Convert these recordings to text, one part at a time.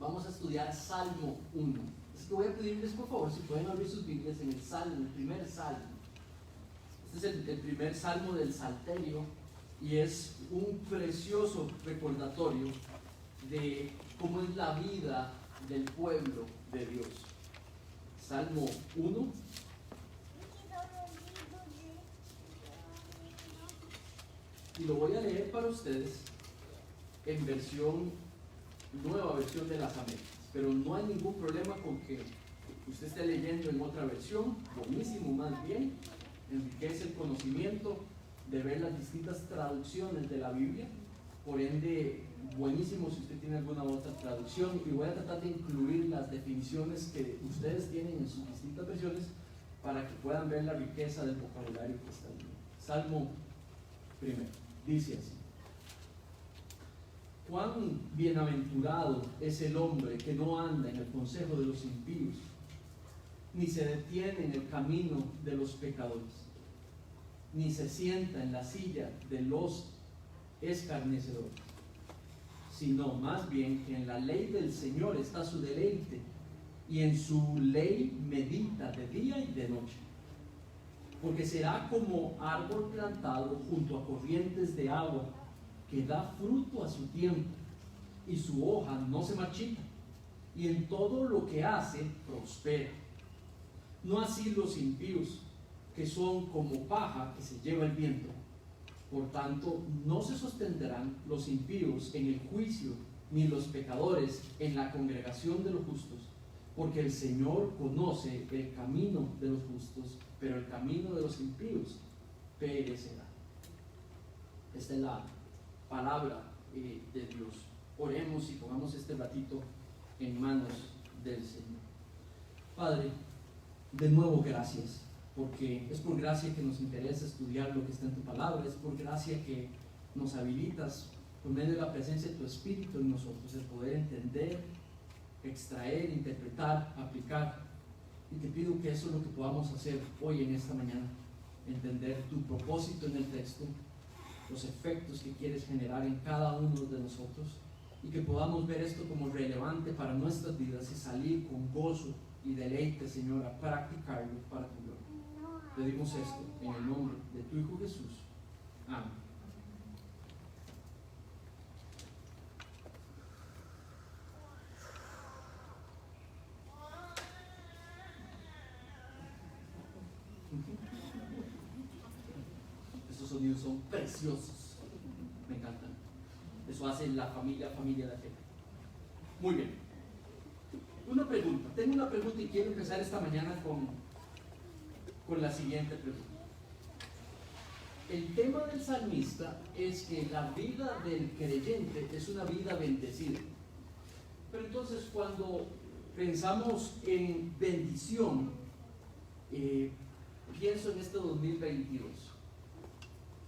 Vamos a estudiar Salmo 1. Así que voy a pedirles por favor si pueden abrir sus Biblias en el Salmo, el primer Salmo. Este es el primer Salmo del Salterio y es un precioso recordatorio de cómo es la vida del pueblo de Dios. Salmo 1. Y lo voy a leer para ustedes en nueva versión de las Américas. Pero no hay ningún problema con que usted esté leyendo en otra versión. Buenísimo, más bien. Enriquece el conocimiento de ver las distintas traducciones de la Biblia. Por ende, buenísimo si usted tiene alguna otra traducción. Y voy a tratar de incluir las definiciones que ustedes tienen en sus distintas versiones para que puedan ver la riqueza del vocabulario que está ahí. Salmo primero. Dice así: cuán bienaventurado es el hombre que no anda en el consejo de los impíos, ni se detiene en el camino de los pecadores, ni se sienta en la silla de los escarnecedores, sino más bien que en la ley del Señor está su deleite, y en su ley medita de día y de noche. Porque será como árbol plantado junto a corrientes de agua, que da fruto a su tiempo, y su hoja no se marchita, y en todo lo que hace prospera. No así los impíos, que son como paja que se lleva el viento. Por tanto, no se sostendrán los impíos en el juicio, ni los pecadores en la congregación de los justos. Porque el Señor conoce el camino de los justos, pero el camino de los impíos perecerá. Esta es la palabra de Dios. Oremos y pongamos este ratito en manos del Señor. Padre, de nuevo gracias, porque es por gracia que nos interesa estudiar lo que está en tu palabra, es por gracia que nos habilitas por medio de la presencia de tu Espíritu en nosotros, el poder entender, extraer, interpretar, aplicar. Y te pido que eso es lo que podamos hacer hoy en esta mañana, entender tu propósito en el texto, los efectos que quieres generar en cada uno de nosotros, y que podamos ver esto como relevante para nuestras vidas y salir con gozo y deleite, Señor, a practicarlo para tu gloria. Pedimos esto en el nombre de tu Hijo Jesús. Amén. Esos sonidos son preciosos, me encantan. Eso hace la familia de fe. Muy bien. Tengo una pregunta y quiero empezar esta mañana con la siguiente pregunta. El tema del salmista es que la vida del creyente es una vida bendecida. Pero entonces, cuando pensamos en bendición, pienso en este 2022.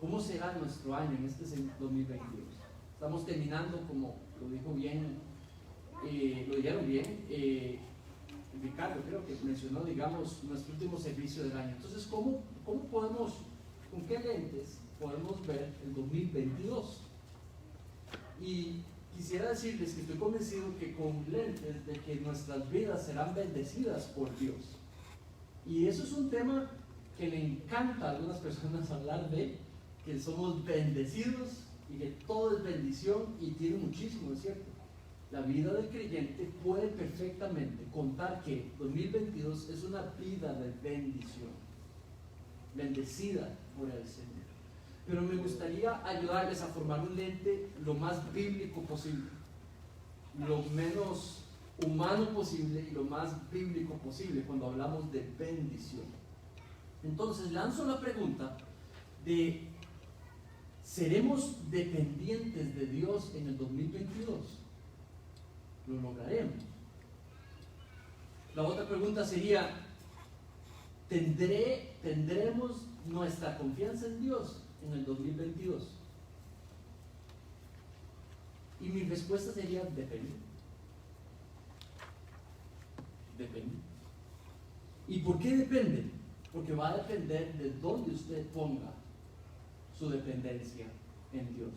¿Cómo será nuestro año en este 2022? Estamos terminando, como lo dijeron bien, Ricardo, creo que mencionó, digamos, nuestro último servicio del año. Entonces, ¿cómo podemos, con qué lentes podemos ver el 2022? Y quisiera decirles que estoy convencido que con lentes de que nuestras vidas serán bendecidas por Dios. Y eso es un tema que le encanta a algunas personas hablar de, que somos bendecidos y que todo es bendición, y tiene muchísimo, es cierto. La vida del creyente puede perfectamente contar que 2022 es una vida de bendición, bendecida por el Señor. Pero me gustaría ayudarles a formar un lente lo más bíblico posible, lo menos humano posible y lo más bíblico posible cuando hablamos de bendición. Entonces lanzo la pregunta de: ¿seremos dependientes de Dios en el 2022? ¿Lo lograremos? La otra pregunta sería: ¿tendremos nuestra confianza en Dios en el 2022? Y mi respuesta sería: depende. Depende. ¿Y por qué depende? Porque va a depender de dónde usted ponga su dependencia en Dios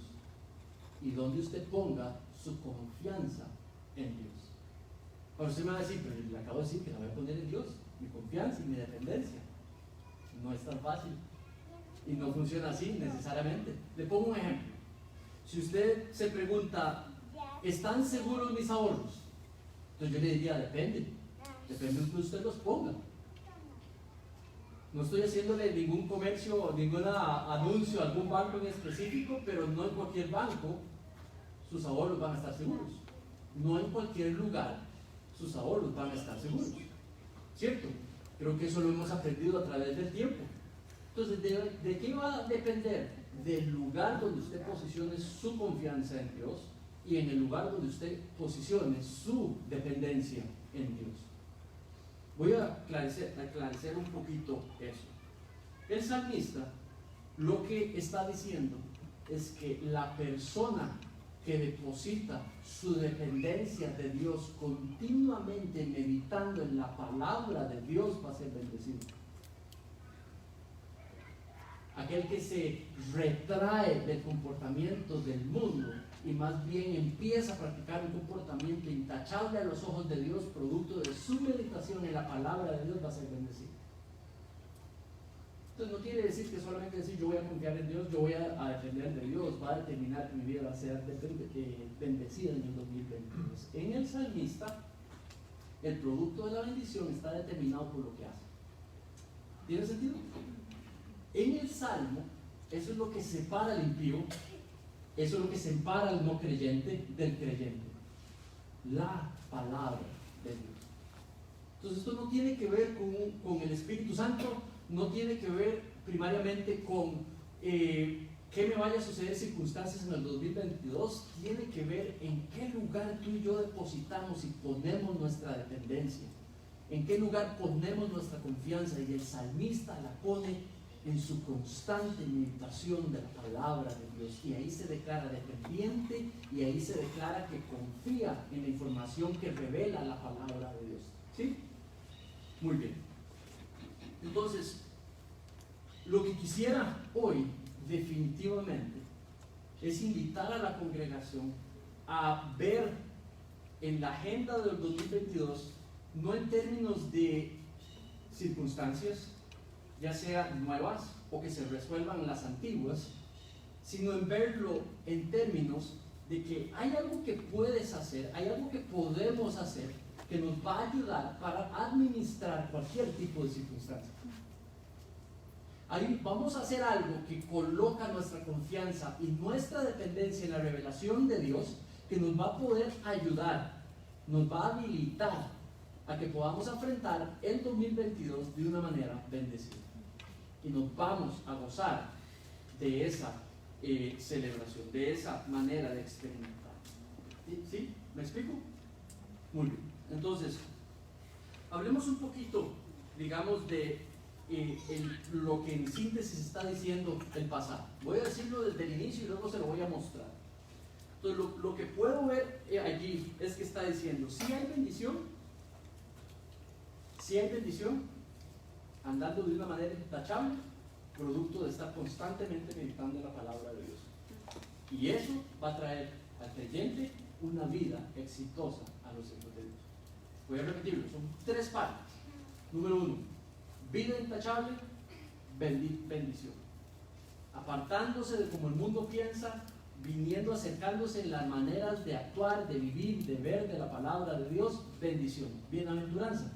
y dónde usted ponga su confianza en Dios. Ahora usted me va a decir, pero le acabo de decir que la voy a poner en Dios, mi confianza y mi dependencia. No es tan fácil y no funciona así necesariamente. Le pongo un ejemplo. Si usted se pregunta, ¿están seguros mis ahorros? Entonces yo le diría, depende de que usted los ponga. No estoy haciéndole ningún comercio, ningún anuncio a algún banco en específico, pero no en cualquier banco sus ahorros van a estar seguros. No en cualquier lugar sus ahorros van a estar seguros. ¿Cierto? Creo que eso lo hemos aprendido a través del tiempo. Entonces, ¿de qué va a depender? Del lugar donde usted posicione su confianza en Dios y en el lugar donde usted posicione su dependencia en Dios. Voy a aclarecer un poquito eso. El salmista lo que está diciendo es que la persona que deposita su dependencia de Dios continuamente meditando en la palabra de Dios va a ser bendecido. Aquel que se retrae del comportamiento del mundo y más bien empieza a practicar un comportamiento intachable a los ojos de Dios, producto de su meditación en la palabra de Dios, va a ser bendecido. Entonces no quiere decir que solamente decir yo voy a confiar en Dios, yo voy a depender de Dios, va a determinar que mi vida va a ser bendecida en el 2022. En el salmista, el producto de la bendición está determinado por lo que hace. ¿Tiene sentido? En el Salmo, eso es lo que separa al impío, eso es lo que separa al no creyente del creyente. La palabra de Dios. Entonces esto no tiene que ver con el Espíritu Santo, no tiene que ver primariamente con qué me vaya a suceder circunstancias en el 2022, tiene que ver en qué lugar tú y yo depositamos y ponemos nuestra dependencia, en qué lugar ponemos nuestra confianza, y el salmista la pone en su constante meditación de la palabra de Dios, y ahí se declara dependiente, y ahí se declara que confía en la información que revela la palabra de Dios. ¿Sí? Muy bien. Entonces, lo que quisiera hoy definitivamente es invitar a la congregación a ver en la agenda del 2022, no en términos de circunstancias, ya sean nuevas o que se resuelvan las antiguas, sino en verlo en términos de que hay algo que puedes hacer, hay algo que podemos hacer que nos va a ayudar para administrar cualquier tipo de circunstancia. Ahí vamos a hacer algo que coloca nuestra confianza y nuestra dependencia en la revelación de Dios, que nos va a poder ayudar, nos va a habilitar a que podamos enfrentar el 2022 de una manera bendecida. Y nos vamos a gozar de esa celebración, de esa manera de experimentar. ¿Sí? ¿Me explico? Muy bien. Entonces, hablemos un poquito, digamos, de lo que en síntesis está diciendo el pasaje. Voy a decirlo desde el inicio y luego se lo voy a mostrar. Entonces, lo que puedo ver allí es que está diciendo, si hay bendición, andando de una manera intachable, producto de estar constantemente meditando en la palabra de Dios. Y eso va a traer al creyente una vida exitosa a los hijos de Dios. Voy a repetirlo, son 3 partes. Número 1, vida intachable, bendición. Apartándose de como el mundo piensa, viniendo, acercándose en las maneras de actuar, de vivir, de ver de la palabra de Dios, bendición, bienaventuranza.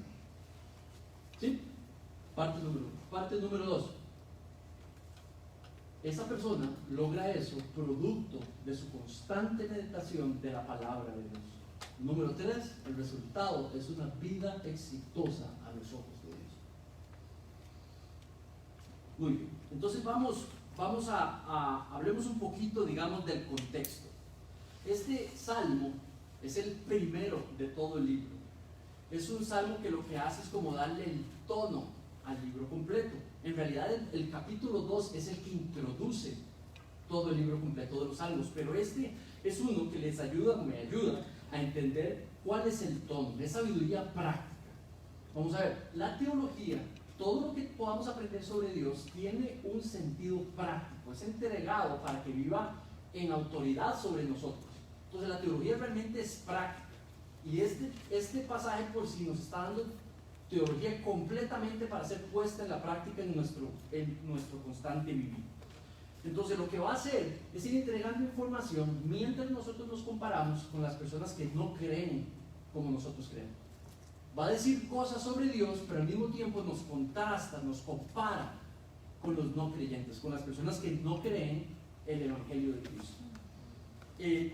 ¿Sí? Parte número 1. Parte número 2. Esa persona logra eso producto de su constante meditación de la palabra de Dios. Número 3, el resultado es una vida exitosa a los ojos de Dios. Muy bien, entonces vamos a hablemos un poquito, digamos, del contexto. Este salmo es el primero de todo el libro. Es un salmo que lo que hace es como darle el tono al libro completo. En realidad el capítulo 2 es el que introduce todo el libro completo de los salmos, pero este es uno que les ayuda, me ayuda a entender cuál es el tono, es sabiduría práctica. Vamos a ver, la teología, todo lo que podamos aprender sobre Dios tiene un sentido práctico, es entregado para que viva en autoridad sobre nosotros. Entonces la teología realmente es práctica. Y este pasaje por sí nos está dando teología completamente para ser puesta en la práctica en nuestro constante vivir. Entonces lo que va a hacer es ir entregando información mientras nosotros nos comparamos con las personas que no creen como nosotros creemos. Va a decir cosas sobre Dios, pero al mismo tiempo nos contrasta, nos compara con los no creyentes, con las personas que no creen el Evangelio de Cristo.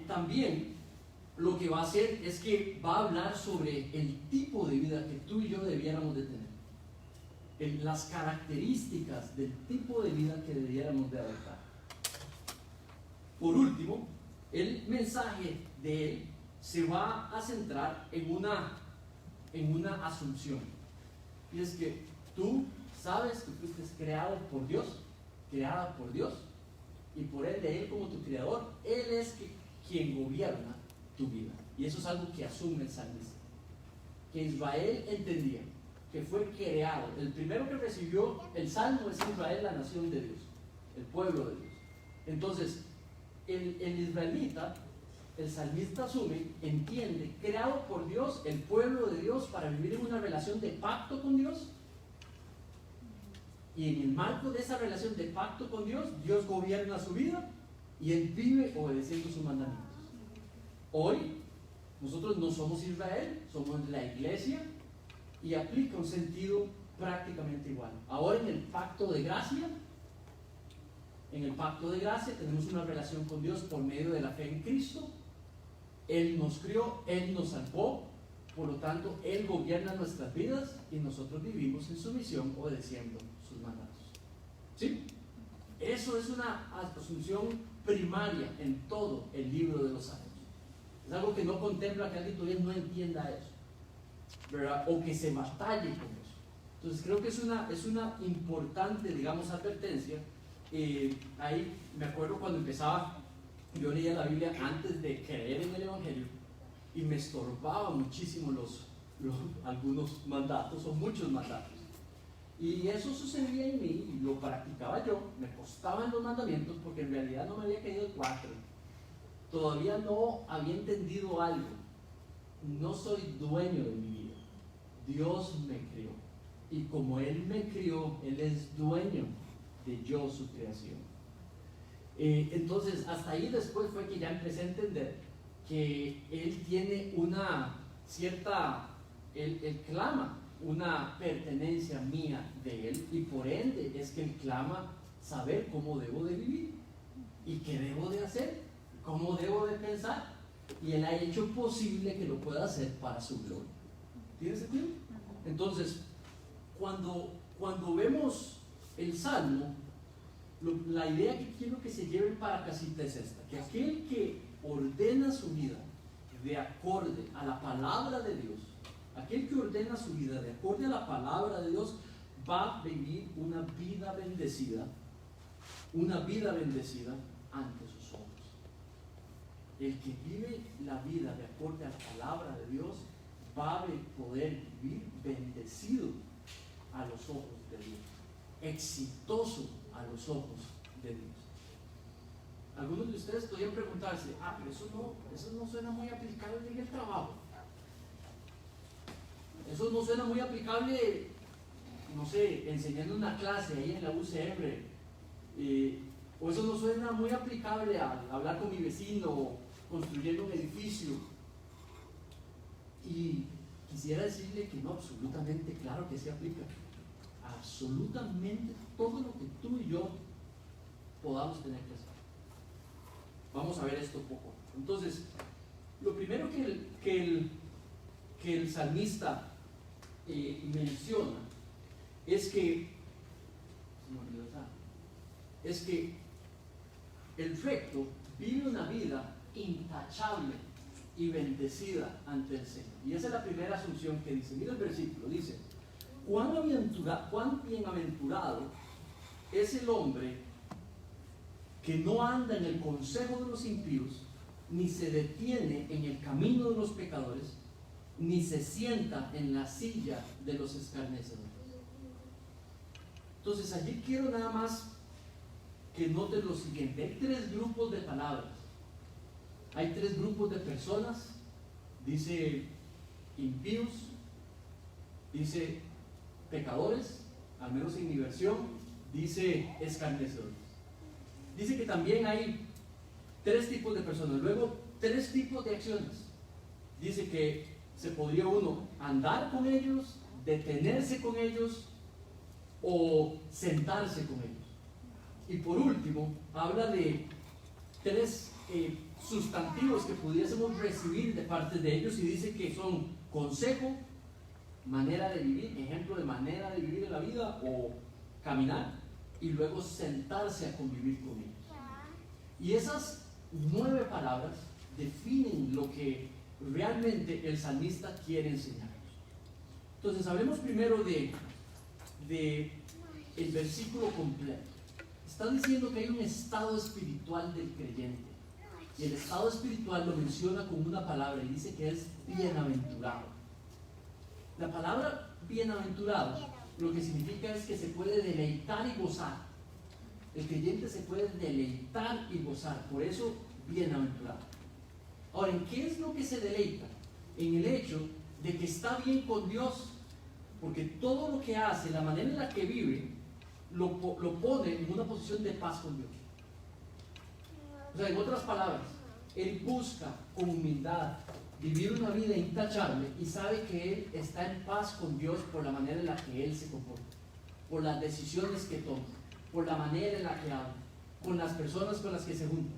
También lo que va a hacer es que va a hablar sobre el tipo de vida que tú y yo debiéramos de tener, las características del tipo de vida que debiéramos de adoptar. Por último, el mensaje de él se va a centrar en una asunción, y es que tú sabes que fuiste creado por Dios, creada por Dios, y por ende Él como tu creador, Él es quien gobierna tu vida. Y eso es algo que asume el salmista, que Israel entendía que fue creado. El primero que recibió el salmo es Israel, la nación de Dios, el pueblo de Dios. Entonces el israelita, el salmista asume, entiende, creado por Dios, el pueblo de Dios, para vivir en una relación de pacto con Dios. Y en el marco de esa relación de pacto con Dios, Dios gobierna su vida y él vive obedeciendo sus mandamientos. Hoy, nosotros no somos Israel, somos la iglesia, y aplica un sentido prácticamente igual. Ahora en el pacto de gracia, tenemos una relación con Dios por medio de la fe en Cristo. Él nos crió, Él nos salvó, por lo tanto, Él gobierna nuestras vidas y nosotros vivimos en sumisión obedeciendo sus mandatos. ¿Sí? Eso es una asunción primaria en todo el libro de los Salmos. Es algo que no contempla, que alguien todavía no entienda eso, ¿verdad? O que se batalle con eso. Entonces creo que es una importante, digamos, advertencia. Ahí me acuerdo cuando empezaba, yo leía la Biblia antes de creer en el Evangelio y me estorbaba muchísimo algunos mandatos o muchos mandatos. Y eso sucedía en mí y lo practicaba yo, me costaban los mandamientos porque en realidad no me había caído el 4. Todavía no había entendido algo. No soy dueño de mi vida. Dios me crió. Y como Él me crió, Él es dueño de yo, su creación. Entonces, hasta ahí después fue que ya empecé a entender que Él tiene una cierta, Él clama una pertenencia mía de Él, y por ende es que Él clama saber cómo debo de vivir y qué debo de hacer, cómo debo de pensar, y Él ha hecho posible que lo pueda hacer para su gloria. ¿Tiene sentido? Entonces, cuando vemos el Salmo, la idea que quiero que se lleven para casita es esta: que aquel que ordena su vida de acorde a la palabra de Dios, aquel que ordena su vida de acorde a la palabra de Dios, va a vivir una vida bendecida ante sus ojos. El que vive la vida de acorde a la palabra de Dios va a poder vivir bendecido a los ojos de Dios, exitoso a los ojos de Dios. Algunos de ustedes podrían preguntarse: pero eso no suena muy aplicable en el trabajo. Eso no suena muy aplicable, no sé, enseñando una clase ahí en la UCR. O eso no suena muy aplicable a hablar con mi vecino, construyendo un edificio. Y quisiera decirle que no, absolutamente claro que se aplica. Absolutamente todo lo que tú y yo podamos tener que hacer. Vamos a ver esto poco. Entonces, lo primero que el salmista menciona es que el recto vive una vida intachable y bendecida ante el Señor. Y esa es la primera asunción que dice. Mira el versículo, dice: cuán bienaventurado es el hombre que no anda en el consejo de los impíos, ni se detiene en el camino de los pecadores, ni se sienta en la silla de los escarnecedores. Entonces allí quiero nada más que noten lo siguiente: hay tres grupos de palabras, hay tres grupos de personas. Dice impíos, dice pecadores, al menos en mi versión, dice escarnecedores. Dice que también hay tres tipos de personas, luego tres tipos de acciones. Dice que se podría uno andar con ellos, detenerse con ellos o sentarse con ellos. Y por último, habla de tres sustantivos que pudiésemos recibir de parte de ellos y dice que son consejo, manera de vivir, ejemplo de manera de vivir en la vida o caminar, y luego sentarse a convivir con ellos. Y esas 9 palabras definen lo que realmente el salmista quiere enseñarnos. Entonces hablemos primero de el versículo completo. Está diciendo que hay un estado espiritual del creyente, y el estado espiritual lo menciona con una palabra y dice que es bienaventurado. La palabra bienaventurado lo que significa es que se puede deleitar y gozar. El creyente se puede deleitar y gozar, por eso bienaventurado. Ahora, ¿en qué es lo que se deleita? En el hecho de que está bien con Dios, porque todo lo que hace, la manera en la que vive, lo pone en una posición de paz con Dios. O sea, en otras palabras, él busca con humildad vivir una vida intachable y sabe que él está en paz con Dios por la manera en la que él se comporta, por las decisiones que toma, por la manera en la que habla, con las personas con las que se junta.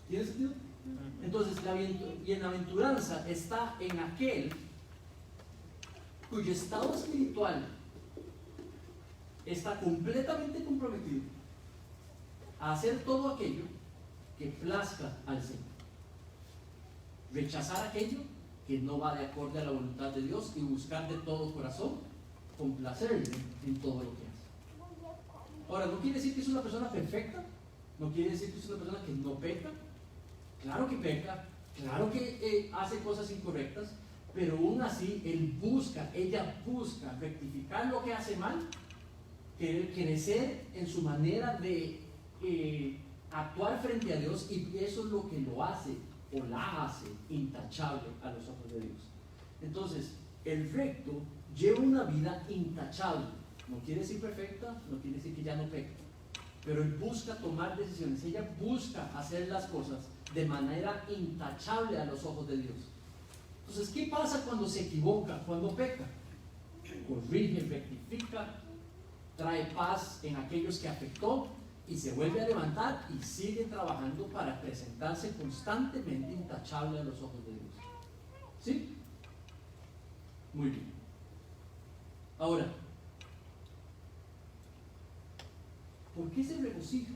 ¿Tiene sentido? Entonces, la bienaventuranza está en aquel cuyo estado espiritual está completamente comprometido a hacer todo aquello que plazca al Señor. Rechazar aquello que no va de acuerdo a la voluntad de Dios y buscar de todo corazón complacerle en todo lo que hace. Ahora, no quiere decir que es una persona perfecta, no quiere decir que es una persona que no peca. Claro que peca, claro que hace cosas incorrectas, pero aún así ella busca rectificar lo que hace mal, crecer en su manera de actuar frente a Dios, y eso es lo que lo hace o la hace intachable a los ojos de Dios. Entonces, el recto lleva una vida intachable. No quiere decir perfecta, no quiere decir que ya no peca, pero él busca tomar decisiones, ella busca hacer las cosas de manera intachable a los ojos de Dios. Entonces, ¿qué pasa cuando se equivoca, cuando peca? Corrige, rectifica, trae paz en aquellos que afectó y se vuelve a levantar y sigue trabajando para presentarse constantemente intachable a los ojos de Dios. ¿Sí? Muy bien. Ahora, ¿por qué se regocija?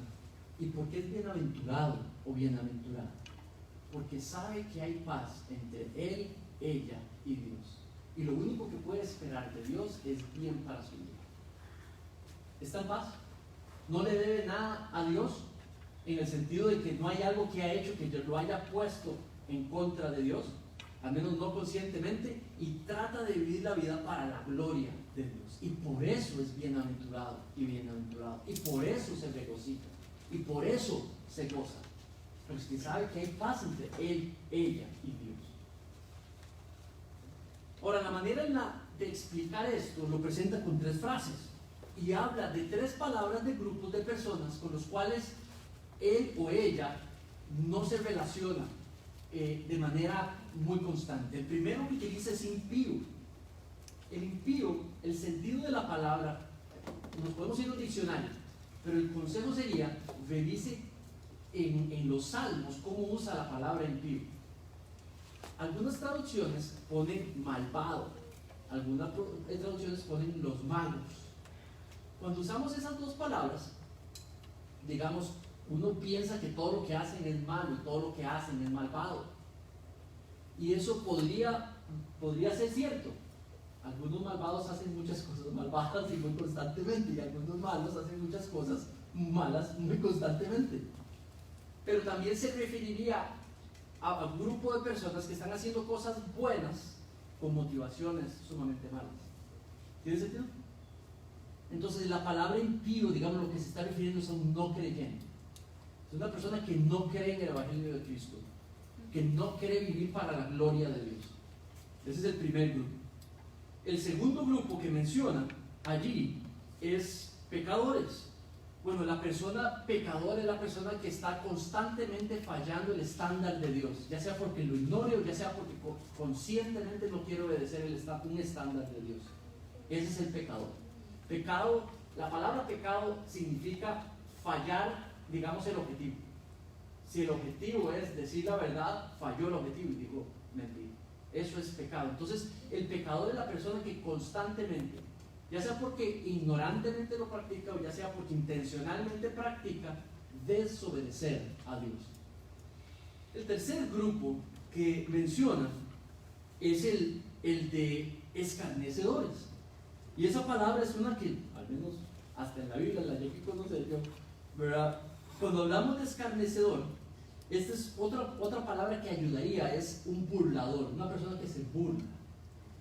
¿Y por qué es bienaventurado o bienaventurada? Porque sabe que hay paz entre él, ella y Dios. Y lo único que puede esperar de Dios es bien para su vida. ¿Está en paz? No le debe nada a Dios, en el sentido de que no hay algo que ha hecho que lo haya puesto en contra de Dios, al menos no conscientemente, y trata de vivir la vida para la gloria de Dios. Y por eso es bienaventurado y bienaventurado. Y por eso se regocija. Y por eso se goza. Porque sabe que hay paz entre él, ella y Dios. Ahora, la manera de explicar esto lo presenta con 3 frases. Y habla de 3 palabras de grupos de personas con los cuales él o ella no se relaciona de manera muy constante. El primero que utiliza es impío. El impío, el sentido de la palabra, nos podemos ir a un diccionario, pero el consejo sería: revise en los salmos cómo usa la palabra impío. Algunas traducciones ponen malvado, algunas traducciones ponen los malos. Cuando usamos esas 2 palabras, digamos, uno piensa que todo lo que hacen es malo y todo lo que hacen es malvado. Y eso podría ser cierto. Algunos malvados hacen muchas cosas malvadas y muy constantemente, y algunos malos hacen muchas cosas malas muy constantemente. Pero también se referiría a un grupo de personas que están haciendo cosas buenas con motivaciones sumamente malas. ¿Tiene sentido? Entonces, la palabra impío, digamos, lo que se está refiriendo es a un no creyente. Es una persona que no cree en el Evangelio de Cristo, que no quiere vivir para la gloria de Dios. Ese es el primer grupo. El segundo grupo que menciona allí es pecadores. Bueno, la persona pecadora es la persona que está constantemente fallando el estándar de Dios, ya sea porque lo ignore o ya sea porque conscientemente no quiere obedecer un estándar de Dios. Ese es el pecador. Pecado, la palabra pecado significa fallar, digamos, el objetivo. Si el objetivo es decir la verdad, falló el objetivo y dijo mentira. Eso es pecado. Entonces, el pecador es la persona que constantemente, ya sea porque ignorantemente lo practica o ya sea porque intencionalmente practica, desobedecer a Dios. El tercer grupo que menciona es el de escarnecedores. Y esa palabra es una que, al menos hasta en la Biblia, la llegué a conocer yo, ¿verdad? Cuando hablamos de escarnecedor, esta es otra palabra que ayudaría, es un burlador, una persona que se burla.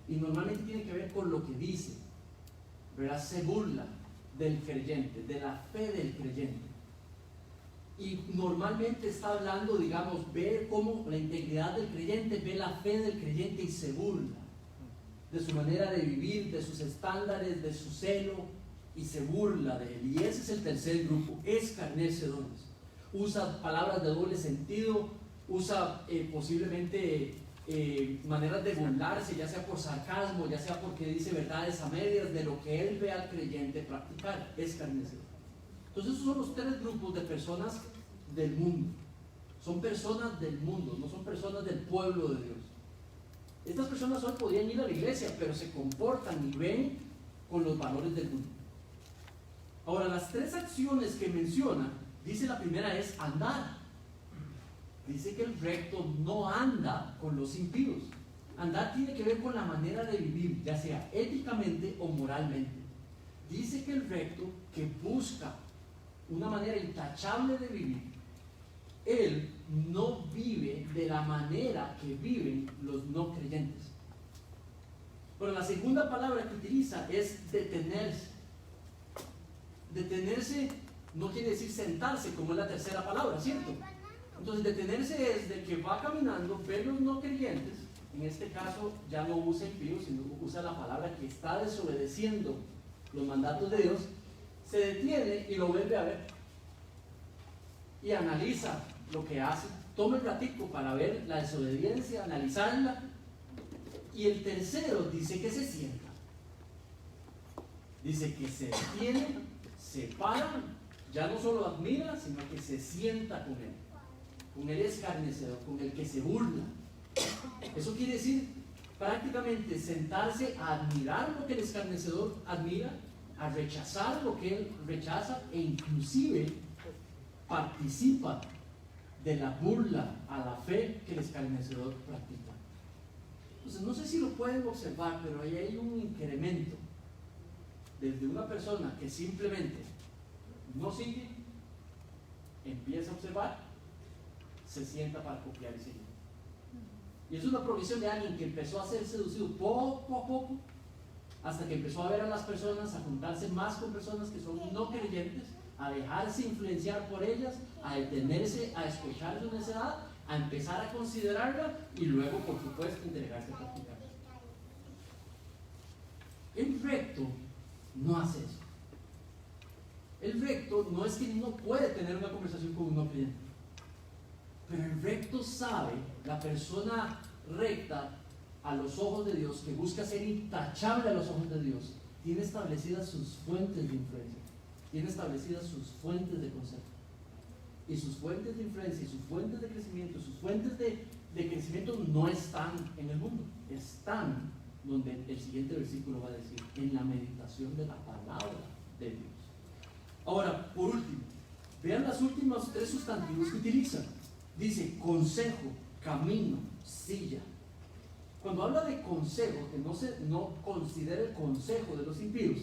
Y normalmente tiene que ver con lo que dice, ¿verdad? Se burla del creyente, de la fe del creyente. Y normalmente está hablando, digamos, ve cómo la integridad del creyente, ve la fe del creyente y se burla de su manera de vivir, de sus estándares, de su celo, y se burla de él. Y ese es el tercer grupo, escarnecedores. Usa palabras de doble sentido, usa posiblemente maneras de burlarse, ya sea por sarcasmo, ya sea porque dice verdades a medias de lo que él ve al creyente practicar, escarnecedor. Entonces esos son los tres grupos de personas del mundo. Son personas del mundo, no son personas del pueblo de Dios. Estas personas hoy podrían ir a la iglesia, pero se comportan y ven con los valores del mundo. Ahora, las tres acciones que menciona, dice la primera es andar. Dice que el recto no anda con los impíos. Andar tiene que ver con la manera de vivir, ya sea éticamente o moralmente. Dice que el recto, que busca una manera intachable de vivir, él no vive de la manera que viven los no creyentes. Pero la segunda palabra que utiliza es detenerse. Detenerse no quiere decir sentarse, como es la tercera palabra, ¿cierto? Entonces detenerse es de que va caminando, ve los no creyentes, en este caso ya no usa impío, sino usa la palabra que está desobedeciendo los mandatos de Dios, se detiene y lo vuelve a ver y analiza lo que hace, toma el ratico para ver la desobediencia, analizarla. Y el tercero dice que se sienta, dice que se detiene, se para, ya no solo admira, sino que se sienta con el escarnecedor, con el que se burla. Eso quiere decir prácticamente sentarse a admirar lo que el escarnecedor admira, a rechazar lo que él rechaza e inclusive participa de la burla a la fe que el escarnecedor practica. Entonces, no sé si lo pueden observar, pero ahí hay un incremento desde una persona que simplemente no sigue, empieza a observar, se sienta para copiar y seguir. Y es una provisión de alguien que empezó a ser seducido poco a poco, hasta que empezó a ver a las personas, a juntarse más con personas que son no creyentes, a dejarse influenciar por ellas, a detenerse, a escuchar su necedad, a empezar a considerarla y luego, por supuesto, entregarse a practicar. El recto no hace eso. El recto no es que no puede tener una conversación con un no creyente, pero el recto sabe, la persona recta a los ojos de Dios, que busca ser intachable a los ojos de Dios, tiene establecidas sus fuentes de influencia, tiene establecidas sus fuentes de consejo. Y sus fuentes de influencia, y sus fuentes de crecimiento, sus fuentes de crecimiento no están en el mundo, están donde el siguiente versículo va a decir, en la meditación de la palabra de Dios. Ahora, por último, vean las últimas tres sustantivos que utiliza. Dice consejo, camino, silla. Cuando habla de consejo, que no considera el consejo de los impíos,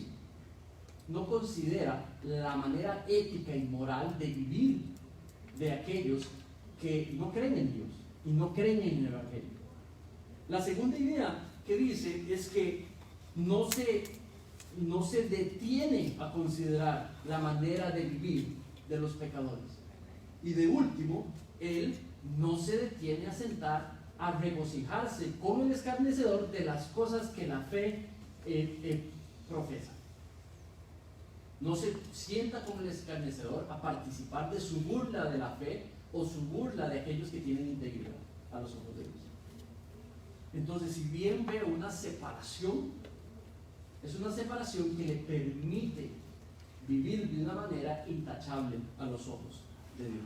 no considera la manera ética y moral de vivir de aquellos que no creen en Dios y no creen en el Evangelio. La segunda idea que dice es que no se detiene a considerar la manera de vivir de los pecadores. Y de último, él no se detiene a sentar a regocijarse con el escarnecedor de las cosas que la fe profesa. No se sienta como el escarnecedor a participar de su burla de la fe o su burla de aquellos que tienen integridad a los ojos de Dios. Entonces, si bien veo una separación, es una separación que le permite vivir de una manera intachable a los ojos de Dios.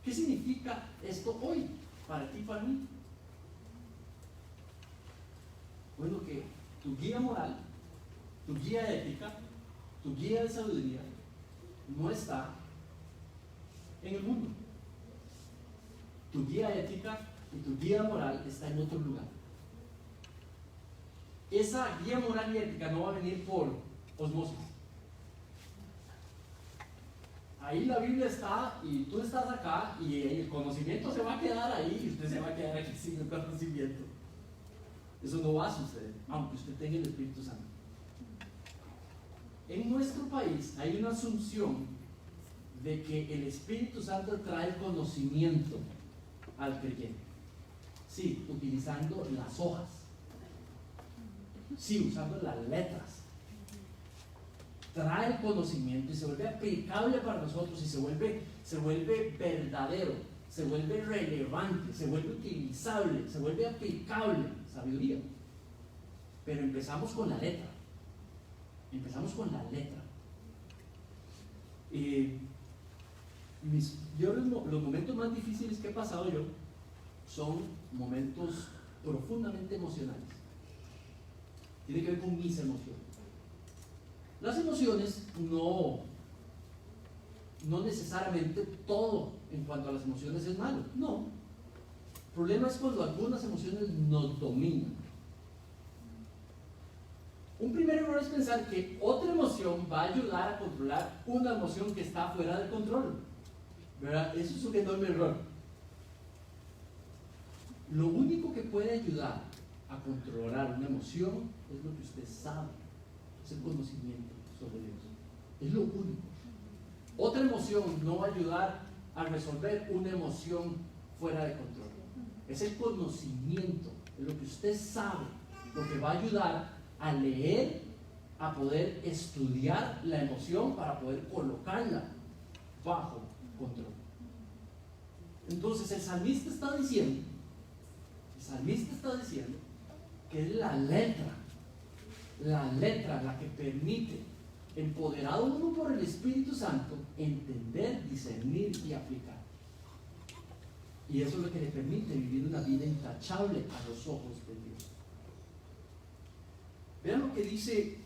¿Qué significa esto hoy para ti y para mí? Bueno, que tu guía moral, tu guía ética, tu guía de sabiduría no está en el mundo. Tu guía ética y tu guía moral está en otro lugar. Esa guía moral y ética no va a venir por osmosis. Ahí la Biblia está y tú estás acá y el conocimiento se va a quedar ahí y usted se va a quedar aquí sin el conocimiento. Eso no va a suceder, aunque usted tenga el Espíritu Santo. En nuestro país hay una asunción de que el Espíritu Santo trae conocimiento al creyente. Sí, utilizando las hojas. Sí, usando las letras. Trae el conocimiento y se vuelve aplicable para nosotros y se vuelve verdadero, se vuelve relevante, se vuelve utilizable, se vuelve aplicable. Sabiduría. Pero empezamos con la letra. Empezamos con la letra. Los momentos más difíciles que he pasado yo son momentos profundamente emocionales. Tiene que ver con mis emociones. Las emociones no necesariamente todo en cuanto a las emociones es malo. No. El problema es cuando algunas emociones nos dominan. Un primer error es pensar que otra emoción va a ayudar a controlar una emoción que está fuera del control. ¿Verdad? Eso es un enorme error. Lo único que puede ayudar a controlar una emoción es lo que usted sabe, es el conocimiento sobre Dios. Es lo único. Otra emoción no va a ayudar a resolver una emoción fuera de control. Es el conocimiento, es lo que usted sabe, lo que va a ayudar a leer, a poder estudiar la emoción para poder colocarla bajo control. Entonces el salmista está diciendo que es la letra la que permite, empoderado uno por el Espíritu Santo, entender, discernir y aplicar. Y eso es lo que le permite vivir una vida intachable a los ojos de Dios. Vean lo que dice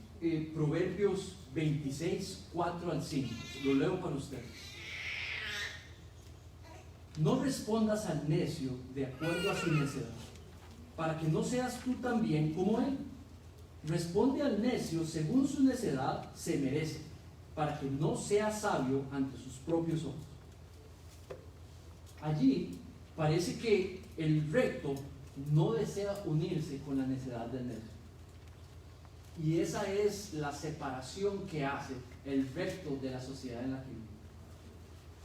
Proverbios 26, 4 al 5. Lo leo para ustedes. No respondas al necio de acuerdo a su necedad, para que no seas tú también como él. Responde al necio según su necedad se merece, para que no sea sabio ante sus propios ojos. Allí parece que el recto no desea unirse con la necedad del necio. Y esa es la separación que hace el recto de la sociedad en la que vive.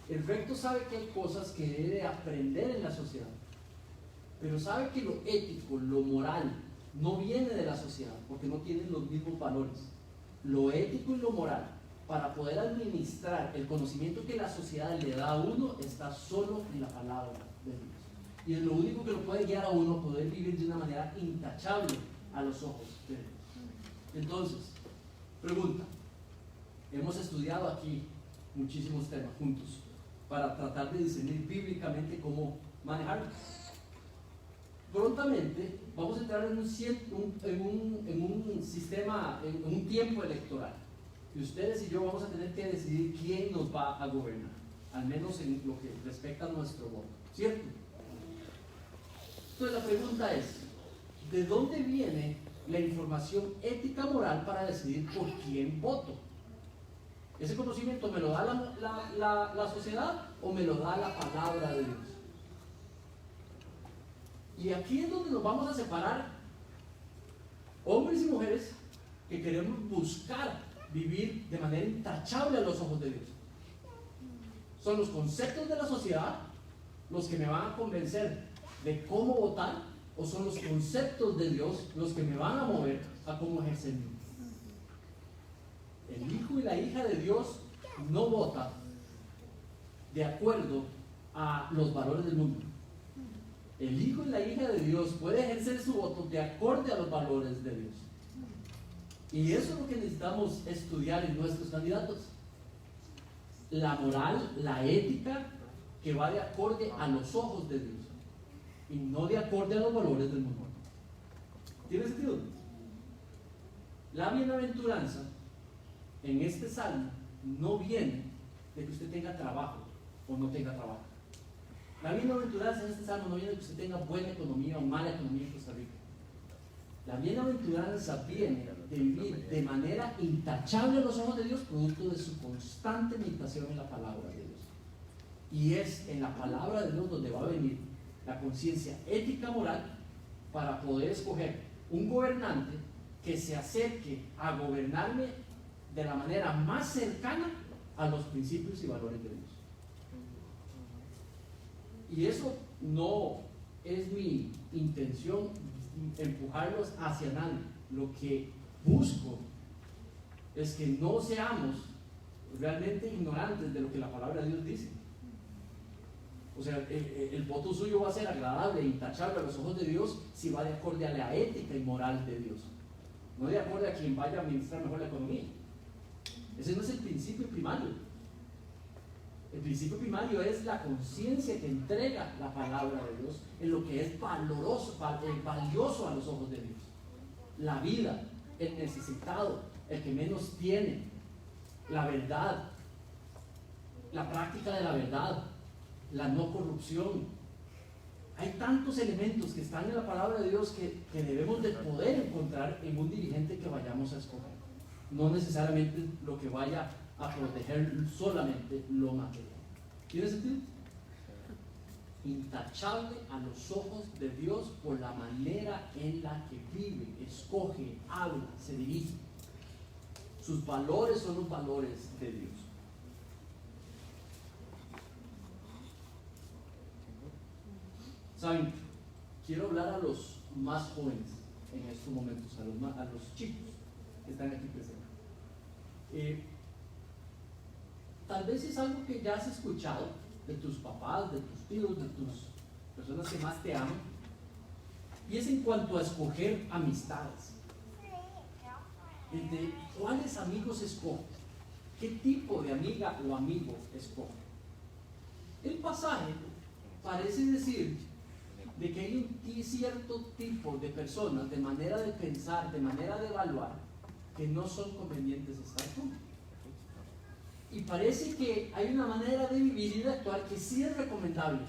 El recto sabe que hay cosas que debe aprender en la sociedad, pero sabe que lo ético, lo moral, no viene de la sociedad, porque no tienen los mismos valores. Lo ético y lo moral, para poder administrar el conocimiento que la sociedad le da a uno, está solo en la palabra de Dios. Y es lo único que lo puede guiar a uno a poder vivir de una manera intachable a los ojos de Dios. Entonces, pregunta. Hemos estudiado aquí muchísimos temas juntos para tratar de discernir bíblicamente cómo manejarlos. Prontamente vamos a entrar en un sistema, en un tiempo electoral. Y ustedes y yo vamos a tener que decidir quién nos va a gobernar, al menos en lo que respecta a nuestro voto, ¿cierto? Entonces la pregunta es, ¿de dónde viene la información ética moral para decidir por quién voto? ¿Ese conocimiento me lo da la sociedad o me lo da la palabra de Dios? Y aquí es donde nos vamos a separar, hombres y mujeres que queremos buscar vivir de manera intachable a los ojos de Dios. Son los conceptos de la sociedad los que me van a convencer de cómo votar o son los conceptos de Dios los que me van a mover a cómo ejercer mi vida? El hijo y la hija de Dios no vota de acuerdo a los valores del mundo. El hijo y la hija de Dios puede ejercer su voto de acuerdo a los valores de Dios. Y eso es lo que necesitamos estudiar en nuestros candidatos. La moral, la ética que va de acorde a los ojos de Dios y no de acorde a los valores del mundo. ¿Tiene sentido? La bienaventuranza en este salmo no viene de que usted tenga trabajo o no tenga trabajo. La bienaventuranza en este salmo no viene de que usted tenga buena economía o mala economía en Costa Rica. La bienaventuranza viene de vivir de manera intachable a los ojos de Dios, producto de su constante meditación en la palabra de Dios. Y es en la palabra de Dios donde va a venir la conciencia ética moral para poder escoger un gobernante que se acerque a gobernarme de la manera más cercana a los principios y valores de Dios. Y eso no es mi intención empujarlos hacia nadie. Lo que busco es que no seamos realmente ignorantes de lo que la palabra de Dios dice. O sea, el voto suyo va a ser agradable e intachable a los ojos de Dios si va de acuerdo a la ética y moral de Dios, no de acuerdo a quien vaya a administrar mejor la economía. Ese no es el principio primario. El principio primario es la conciencia que entrega la palabra de Dios en lo que es valioso a los ojos de Dios. La vida, el necesitado, el que menos tiene, la verdad, la práctica de la verdad, la no corrupción. Hay tantos elementos que están en la palabra de Dios que debemos de poder encontrar en un dirigente que vayamos a escoger. No necesariamente lo que vaya a proteger solamente lo material. ¿Tiene sentido? Intachable a los ojos de Dios por la manera en la que vive, escoge, habla, se dirige. Sus valores son los valores de Dios. Saben, quiero hablar a los más jóvenes en estos momentos, a los chicos que están aquí presentes. Tal vez es algo que ya has escuchado de tus papás, de tus tíos, de tus personas que más te aman, y es en cuanto a escoger amistades. De cuáles amigos escoge, qué tipo de amiga o amigo escoge. El pasaje parece decir de que hay un cierto tipo de personas, de manera de pensar, de manera de evaluar, que no son convenientes estar juntos. Y parece que hay una manera de vivir y de actuar que sí es recomendable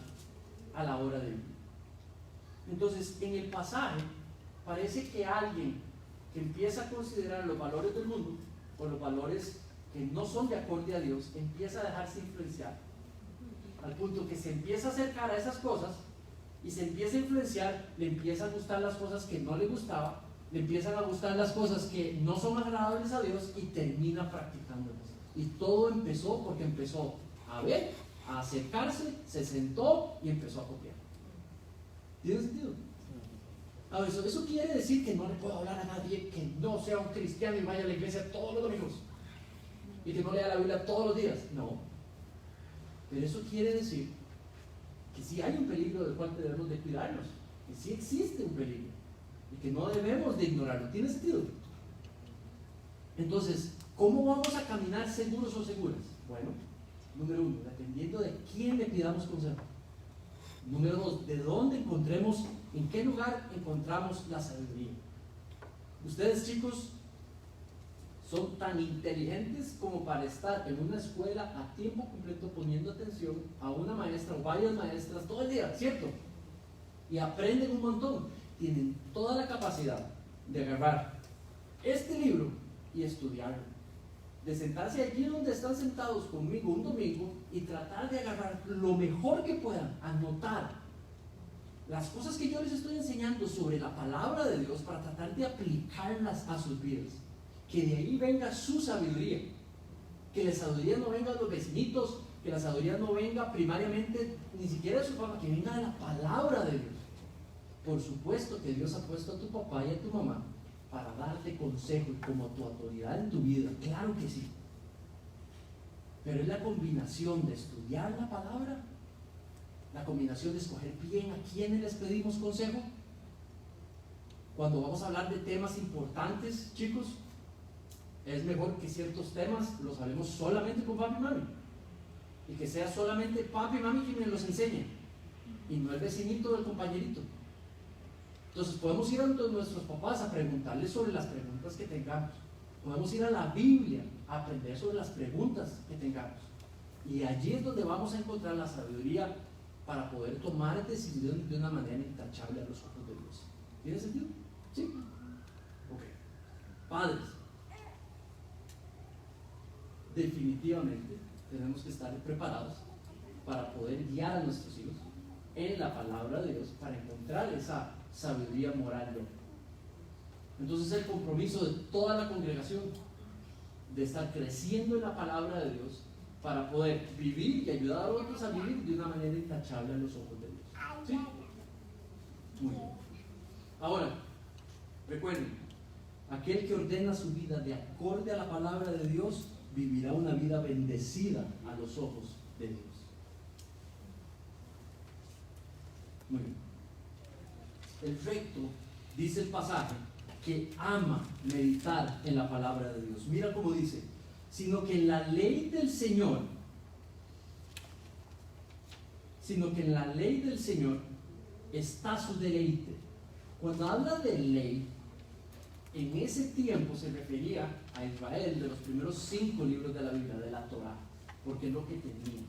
a la hora de vivir. Entonces, en el pasaje, parece que alguien que empieza a considerar los valores del mundo, o los valores que no son de acorde a Dios, empieza a dejarse influenciar, al punto que se empieza a acercar a esas cosas, y se empieza a influenciar, le empiezan a gustar las cosas que no le gustaban, le empiezan a gustar las cosas que no son agradables a Dios, y termina practicándolas. Y todo empezó porque empezó a ver, a acercarse, se sentó y empezó a copiar. ¿Tiene sentido? A ver, eso quiere decir que no le puedo hablar a nadie que no sea un cristiano y vaya a la iglesia todos los domingos y que no lea la Biblia todos los días. No. Pero eso quiere decir que sí hay un peligro del cual debemos de cuidarnos, que sí existe un peligro y que no debemos de ignorarlo. ¿Tiene sentido? Entonces, ¿cómo vamos a caminar seguros o seguras? Bueno, número uno, dependiendo de quién le pidamos consejo. Número dos, de dónde encontremos, en qué lugar encontramos la sabiduría. Ustedes, chicos, son tan inteligentes como para estar en una escuela a tiempo completo poniendo atención a una maestra o varias maestras todo el día, ¿cierto? Y aprenden un montón. Tienen toda la capacidad de agarrar este libro y estudiarlo, de sentarse allí donde están sentados conmigo un domingo y tratar de agarrar lo mejor que puedan, anotar las cosas que yo les estoy enseñando sobre la palabra de Dios para tratar de aplicarlas a sus vidas, que de ahí venga su sabiduría, que la sabiduría no venga de los vecinitos, que la sabiduría no venga primariamente ni siquiera de su papá, que venga de la palabra de Dios. Por supuesto que Dios ha puesto a tu papá y a tu mamá para darte consejo y como tu autoridad en tu vida, claro que sí. Pero es la combinación de estudiar la palabra, la combinación de escoger bien a quiénes les pedimos consejo. Cuando vamos a hablar de temas importantes, chicos, es mejor que ciertos temas los hablemos solamente con papi y mami, y que sea solamente papi y mami quienes los enseñen, y no el vecinito del compañerito. Entonces podemos ir a nuestros papás a preguntarles sobre las preguntas que tengamos. Podemos ir a la Biblia a aprender sobre las preguntas que tengamos. Y allí es donde vamos a encontrar la sabiduría para poder tomar decisiones de una manera intachable a los ojos de Dios. ¿Tiene sentido? ¿Sí? Ok. Padres, definitivamente tenemos que estar preparados para poder guiar a nuestros hijos en la palabra de Dios para encontrar esa sabiduría moral. Entonces el compromiso de toda la congregación de estar creciendo en la palabra de Dios para poder vivir y ayudar a otros a vivir de una manera intachable a los ojos de Dios. ¿Sí? Muy bien. Ahora, recuerden, aquel que ordena su vida de acorde a la palabra de Dios vivirá una vida bendecida a los ojos de Dios. Muy bien. El recto, dice el pasaje, que ama meditar en la palabra de Dios. Mira cómo dice, sino que en la ley del Señor está su deleite. Cuando habla de ley, en ese tiempo se refería a Israel de los primeros 5 libros de la Biblia, de la Torá, porque es lo que tenía.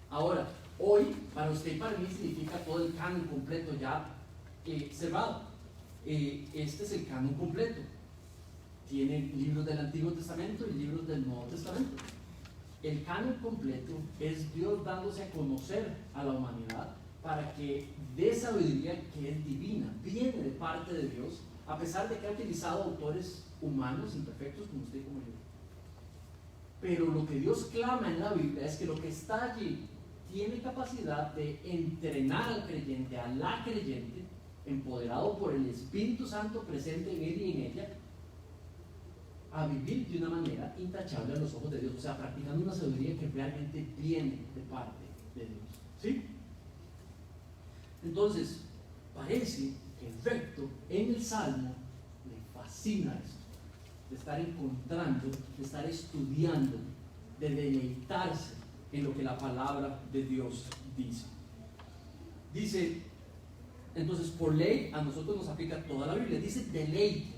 Ahora, hoy, para usted y para mí significa todo el canon completo ya cerrado. Este es el canon completo. Tiene libros del Antiguo Testamento y libros del Nuevo Testamento. El canon completo es Dios dándose a conocer a la humanidad para que dé sabiduría que es divina, viene de parte de Dios, a pesar de que ha utilizado autores humanos imperfectos como usted y como yo. Pero lo que Dios clama en la Biblia es que lo que está allí tiene capacidad de entrenar al creyente, a la creyente, empoderado por el Espíritu Santo presente en él y en ella, a vivir de una manera intachable a los ojos de Dios, o sea, practicando una sabiduría que realmente viene de parte de Dios. ¿Sí? Entonces, parece que el recto en el Salmo le fascina esto, de estar encontrando, de estar estudiando, de deleitarse en lo que la palabra de Dios dice. Dice, entonces por ley a nosotros nos aplica toda la Biblia, dice deleite.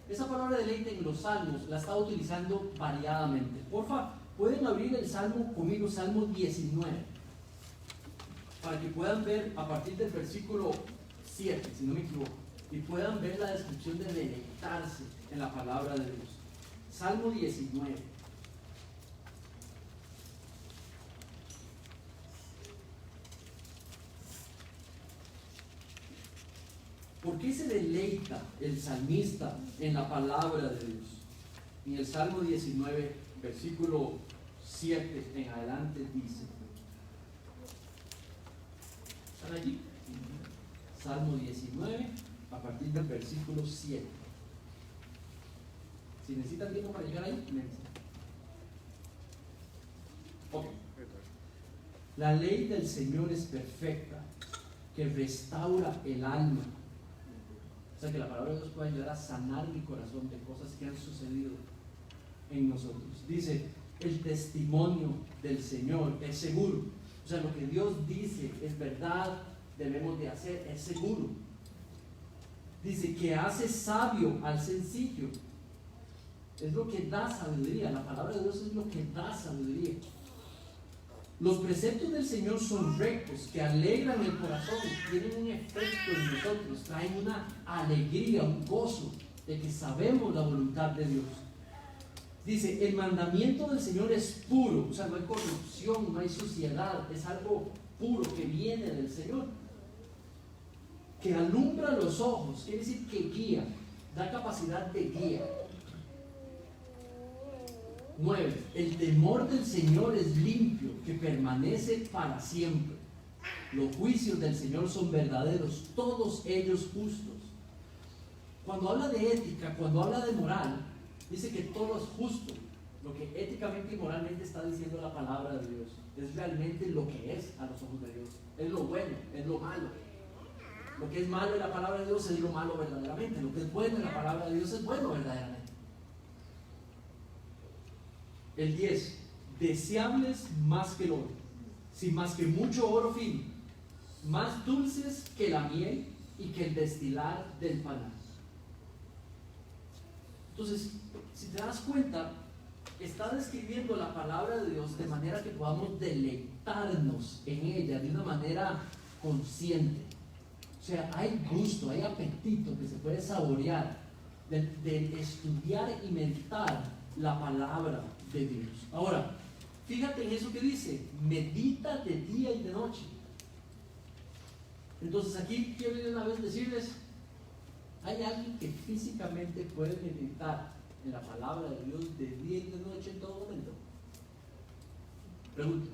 Esa palabra deleite en los salmos la está utilizando variadamente. Porfa, pueden abrir el salmo conmigo, Salmo 19, para que puedan ver a partir del versículo 7, si no me equivoco, y puedan ver la descripción de deleitarse en la palabra de Dios. Salmo 19. ¿Por qué se deleita el salmista en la palabra de Dios? En el Salmo 19, versículo 7 en adelante dice, ¿están allí? Salmo 19, a partir del versículo 7. Si necesitan tiempo para llegar ahí, me dicen. Ok. La ley del Señor es perfecta, que restaura el alma. O sea, que la palabra de Dios puede ayudar a sanar mi corazón de cosas que han sucedido en nosotros. Dice, el testimonio del Señor es seguro. O sea, lo que Dios dice es verdad, debemos de hacer, es seguro. Dice que hace sabio al sencillo. Es lo que da sabiduría. La palabra de Dios es lo que da sabiduría. Los preceptos del Señor son rectos, que alegran el corazón, tienen un efecto en nosotros, traen una alegría, un gozo de que sabemos la voluntad de Dios. Dice, el mandamiento del Señor es puro, o sea, no hay corrupción, no hay suciedad, es algo puro que viene del Señor. Que alumbra los ojos, quiere decir que guía, da capacidad de guía. 9. El temor del Señor es limpio, que permanece para siempre. Los juicios del Señor son verdaderos, todos ellos justos. Cuando habla de ética, cuando habla de moral, dice que todo es justo. Lo que éticamente y moralmente está diciendo la palabra de Dios es realmente lo que es a los ojos de Dios. Es lo bueno, es lo malo. Lo que es malo en la palabra de Dios es lo malo verdaderamente. Lo que es bueno en la palabra de Dios es bueno verdaderamente. El 10. Deseables más que el oro, sí, más que mucho oro fino, más dulces que la miel y que el destilar del panal. Entonces, si te das cuenta, está describiendo la palabra de Dios de manera que podamos deleitarnos en ella de una manera consciente. O sea, hay gusto, hay apetito que se puede saborear de estudiar y meditar la palabra de Dios. Ahora, fíjate en eso que dice, medita de día y de noche. Entonces aquí quiero de una vez decirles, ¿hay alguien que físicamente puede meditar en la palabra de Dios de día y de noche en todo momento? Pregunto.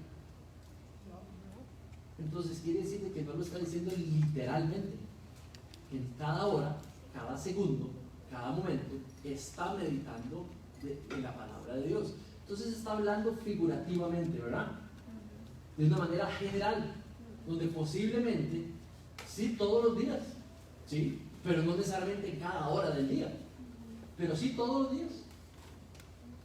Entonces quiere decir que no lo está diciendo literalmente, que en cada hora, cada segundo, cada momento está meditando en la palabra de Dios. Entonces está hablando figurativamente, ¿verdad? De una manera general, donde posiblemente, sí, todos los días, sí, pero no necesariamente en cada hora del día, pero sí todos los días,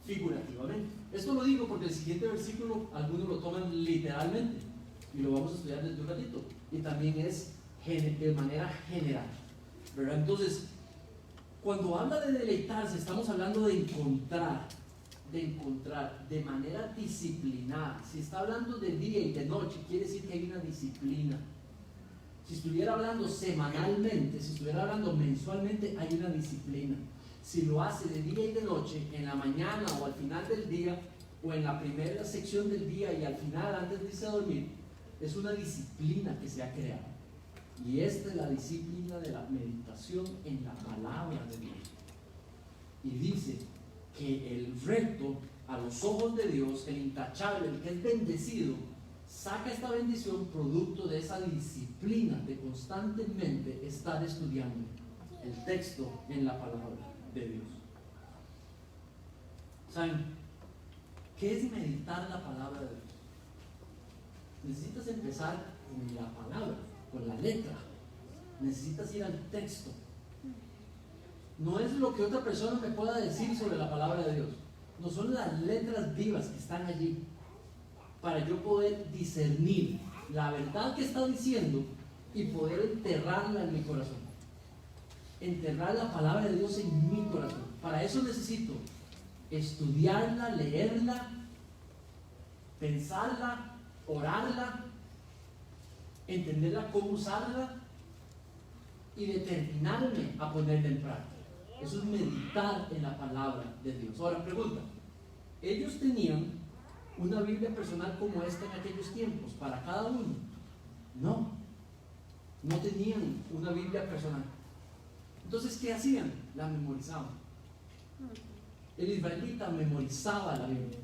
figurativamente. Esto lo digo porque el siguiente versículo algunos lo toman literalmente y lo vamos a estudiar desde un ratito, y también es de manera general, ¿verdad? Entonces, cuando habla de deleitarse, estamos hablando de encontrar de manera disciplinada. Si está hablando de día y de noche, quiere decir que hay una disciplina. Si estuviera hablando semanalmente, si estuviera hablando mensualmente, hay una disciplina. Si lo hace de día y de noche, en la mañana o al final del día, o en la primera sección del día y al final antes de irse a dormir, es una disciplina que se ha creado. Y esta es la disciplina de la meditación en la palabra de Dios. Y dice que el recto, a los ojos de Dios, el intachable, el que es bendecido, saca esta bendición producto de esa disciplina de constantemente estar estudiando el texto en la palabra de Dios. ¿Saben qué es meditar la palabra de Dios? Necesitas empezar con la palabra, con la letra. Necesitas ir al texto. No es lo que otra persona me pueda decir sobre la palabra de Dios. No son las letras vivas que están allí para yo poder discernir la verdad que está diciendo y poder enterrarla en mi corazón. Enterrar la palabra de Dios en mi corazón. Para eso necesito estudiarla, leerla, pensarla, orarla, entenderla, cómo usarla y determinarme a ponerla en práctica. Eso es meditar en la palabra de Dios. Ahora pregunta, ¿ellos tenían una Biblia personal como esta en aquellos tiempos para cada uno? No, no tenían una Biblia personal. Entonces, ¿qué hacían? La memorizaban. El israelita memorizaba la Biblia.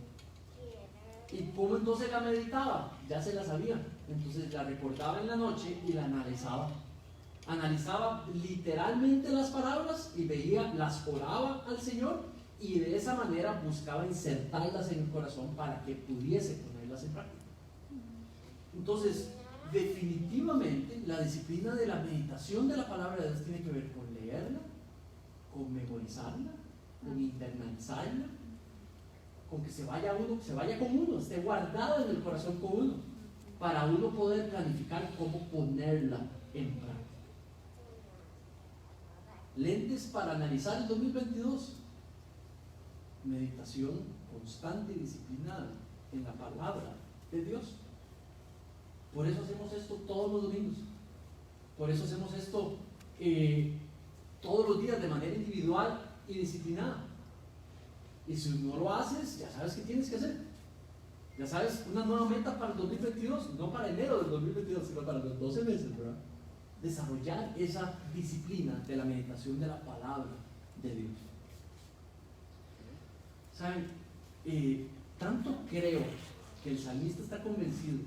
¿Y cómo entonces la meditaba? Ya se la sabía. Entonces la recordaba en la noche y la analizaba. Analizaba literalmente las palabras y veía, las oraba al Señor y de esa manera buscaba insertarlas en el corazón para que pudiese ponerlas en práctica. Entonces, definitivamente la disciplina de la meditación de la palabra de Dios tiene que ver con leerla, con memorizarla, con internalizarla, con que se vaya uno, que se vaya con uno, esté guardada en el corazón con uno, para uno poder planificar cómo ponerla en práctica. Lentes para analizar el 2022. Meditación constante y disciplinada en la palabra de Dios. Por eso hacemos esto todos los domingos. Por eso hacemos esto todos los días de manera individual y disciplinada. Y si no lo haces, ya sabes qué tienes que hacer. Ya sabes, una nueva meta para el 2022, no para enero del 2022, sino para los 12 meses, ¿verdad? Desarrollar esa disciplina de la meditación de la palabra de Dios. ¿Saben? Tanto creo que el salmista está convencido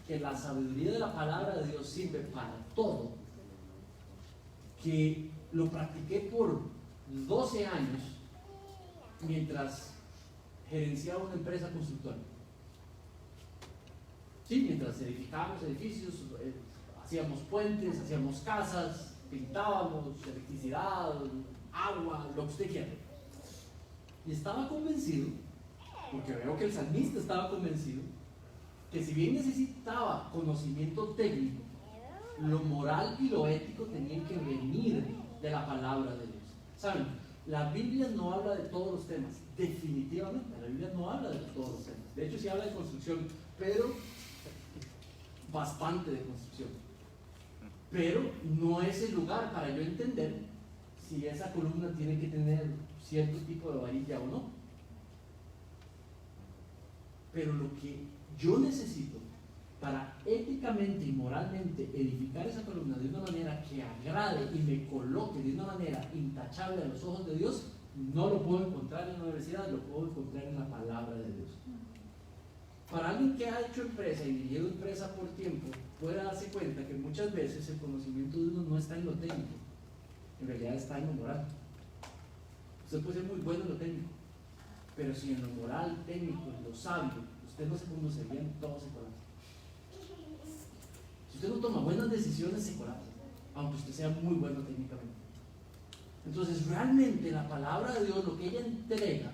que la sabiduría de la palabra de Dios sirve para todo, que lo practiqué por 12 años mientras gerenciaba una empresa constructora. Sí, mientras edificábamos edificios, hacíamos puentes, hacíamos casas, pintábamos, electricidad, agua, lo que usted quiera. Y estaba convencido, porque veo que el salmista estaba convencido, que si bien necesitaba conocimiento técnico, lo moral y lo ético tenían que venir de la palabra de Dios. ¿Saben? La Biblia no habla de todos los temas, definitivamente, la Biblia no habla de todos los temas. De hecho, sí habla de construcción, pero bastante de construcción. Pero no es el lugar para yo entender si esa columna tiene que tener cierto tipo de varilla o no. Pero lo que yo necesito para éticamente y moralmente edificar esa columna de una manera que agrade y me coloque de una manera intachable a los ojos de Dios, no lo puedo encontrar en la universidad, lo puedo encontrar en la palabra de Dios. Para alguien que ha hecho empresa y dirigido empresa por tiempo, puede darse cuenta que muchas veces el conocimiento de uno no está en lo técnico, en realidad está en lo moral. Usted puede ser muy bueno en lo técnico, pero si en lo moral, técnico, en lo sabio, usted no se conoce bien, todo se colapsa. Si usted no toma buenas decisiones, se colapsa, aunque usted sea muy bueno técnicamente. Entonces, realmente la palabra de Dios, lo que ella entrega,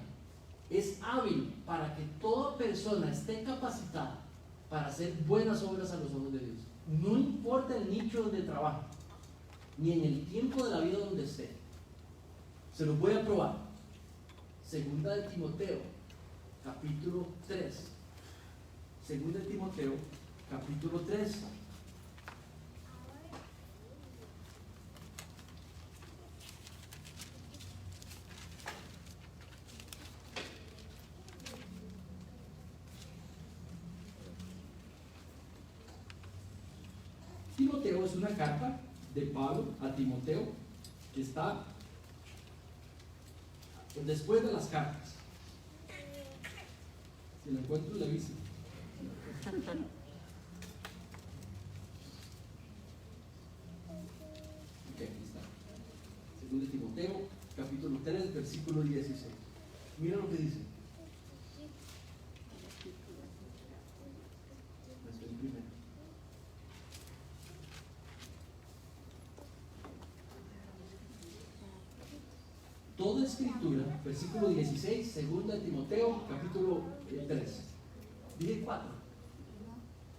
es hábil para que toda persona esté capacitada para hacer buenas obras a los ojos de Dios. No importa el nicho donde trabaje, ni en el tiempo de la vida donde esté. Se los voy a probar. Segunda de Timoteo, capítulo 3. Segunda de Timoteo, capítulo 3. Timoteo es una carta de Pablo a Timoteo que está después de las cartas. Si lo encuentro, le aviso. Ok, aquí está. Segundo de Timoteo, capítulo 3, versículo 16. Mira lo que dice. Esto es el primero. Toda escritura, versículo 16, segunda de Timoteo, capítulo 3. Dije 4.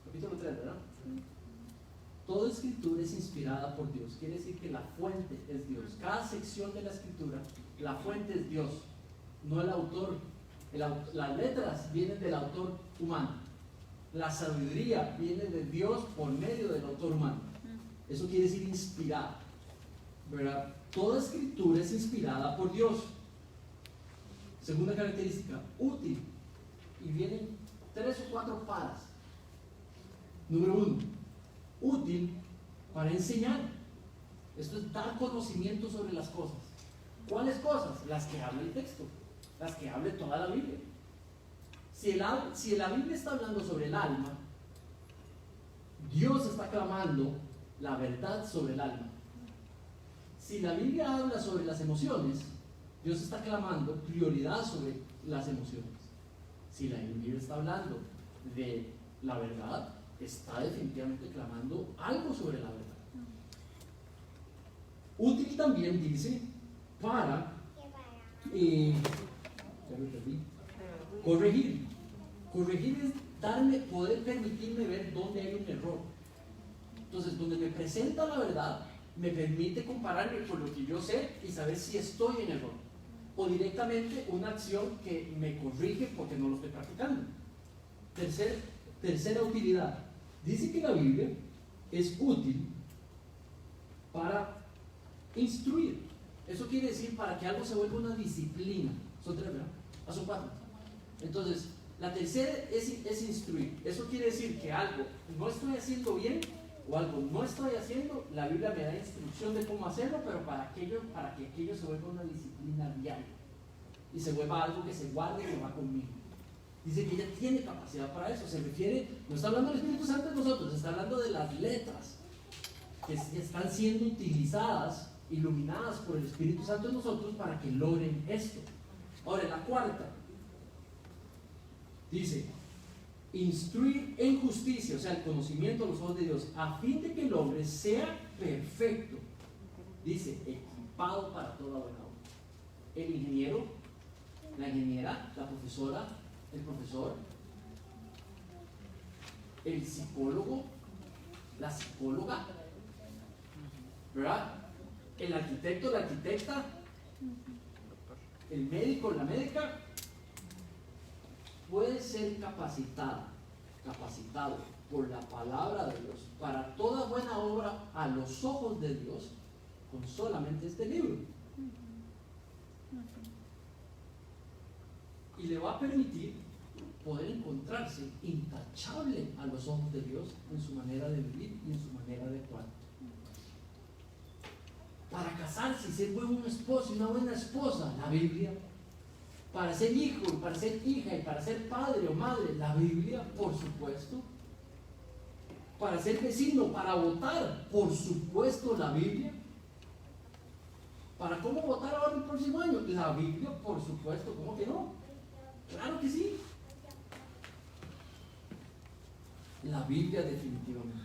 Capítulo 3, ¿verdad? Toda escritura es inspirada por Dios. Quiere decir que la fuente es Dios. Cada sección de la escritura, la fuente es Dios, no el autor. Las letras vienen del autor humano. La sabiduría viene de Dios por medio del autor humano. Eso quiere decir inspirada, ¿verdad? Toda escritura es inspirada por Dios. Segunda característica, útil. Y vienen 3 o 4 paras. Número 1, útil para enseñar. Esto es dar conocimiento sobre las cosas. ¿Cuáles cosas? Las que habla el texto, las que hable toda la Biblia. Si la Biblia está hablando sobre el alma, Dios está clamando la verdad sobre el alma. Si la Biblia habla sobre las emociones, Dios está clamando prioridad sobre las emociones. Si la Biblia está hablando de la verdad, está definitivamente clamando algo sobre la verdad. Útil también dice para corregir. Corregir es poder permitirme ver dónde hay un error. Entonces, donde me presenta la verdad, me permite compararme con lo que yo sé y saber si estoy en error. O directamente una acción que me corrige porque no lo estoy practicando. Tercera utilidad. Dice que la Biblia es útil para instruir. Eso quiere decir para que algo se vuelva una disciplina. Son 3, ¿verdad? Son 4. Entonces, la tercera es instruir. Eso quiere decir que algo no estoy haciendo bien o algo no estoy haciendo, la Biblia me da instrucción de cómo hacerlo, pero para que aquello se vuelva una disciplina diaria y se vuelva algo que se guarde y que va conmigo. Dice que ella tiene capacidad para eso. Se refiere, no está hablando del Espíritu Santo en nosotros, está hablando de las letras que están siendo utilizadas, iluminadas por el Espíritu Santo en nosotros para que logren esto. Ahora, la cuarta dice: instruir en justicia, o sea, el conocimiento a los ojos de Dios, a fin de que el hombre sea perfecto. Dice, equipado para toda buena obra. El ingeniero, la ingeniera, la profesora, el profesor, el psicólogo, la psicóloga, ¿verdad? El arquitecto, la arquitecta, el médico, la médica, puede ser capacitado por la palabra de Dios para toda buena obra a los ojos de Dios con solamente este libro. Y le va a permitir poder encontrarse intachable a los ojos de Dios en su manera de vivir y en su manera de actuar. Para casarse y ser buen esposo y una buena esposa, la Biblia. Para ser hijo y para ser hija y para ser padre o madre, la Biblia, por supuesto. Para ser vecino, para votar, por supuesto, la Biblia. Para cómo votar ahora el próximo año, la Biblia, por supuesto, ¿cómo que no? Claro que sí. La Biblia definitivamente.